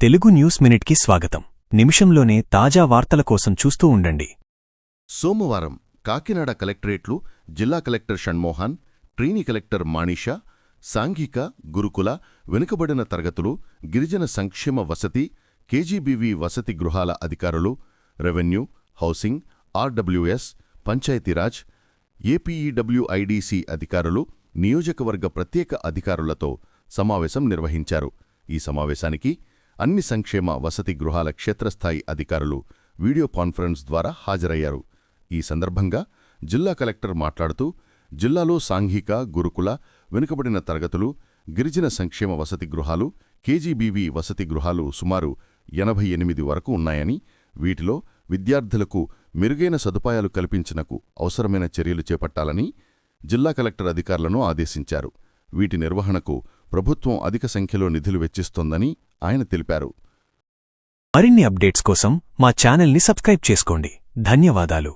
Telugu news మినిట్కి స్వాగతం. నిమిషంలోనే తాజా వార్తల కోసం చూస్తూ ఉండండి. సోమవారం కాకినాడ కలెక్టరేట్లు జిల్లా కలెక్టర్ షణ్మోహన్, ట్రైనీ కలెక్టర్ మాణిషా, సాంఘిక, గురుకుల, వెనుకబడిన తరగతులు, గిరిజన సంక్షేమ వసతి, కేజీబీవీ వసతి గృహాల అధికారులు, రెవెన్యూ, హౌసింగ్, ఆర్డబ్ల్యూఎస్, పంచాయతీరాజ్, ఏపీఈడబ్ల్యూఐడిసి అధికారులు, నియోజకవర్గ ప్రత్యేక అధికారులతో సమావేశం నిర్వహించారు. ఈ సమావేశానికి అన్ని సంక్షేమ వసతి గృహాల క్షేత్రస్థాయి అధికారులు వీడియో కాన్ఫరెన్స్ ద్వారా హాజరయ్యారు. ఈ సందర్భంగా జిల్లా కలెక్టర్ మాట్లాడుతూ, జిల్లాలో సాంఘిక, గురుకుల, వెనుకబడిన తరగతులు, గిరిజన సంక్షేమ వసతి గృహాలు, కేజీబీవీ వసతి గృహాలు సుమారు 88 వరకు ఉన్నాయని, వీటిలో విద్యార్థులకు మెరుగైన సదుపాయాలు కల్పించనకు అవసరమైన చర్యలు చేపట్టాలని జిల్లా కలెక్టర్ అధికారులను ఆదేశించారు. వీటి నిర్వహణకు ప్రభుత్వం అధిక సంఖ్యలో నిధులు వెచ్చిస్తోందని ఆయన తెలిపారు. మరిన్ని అప్డేట్స్ కోసం మా ఛానల్ని సబ్స్క్రైబ్ చేసుకోండి. ధన్యవాదాలు.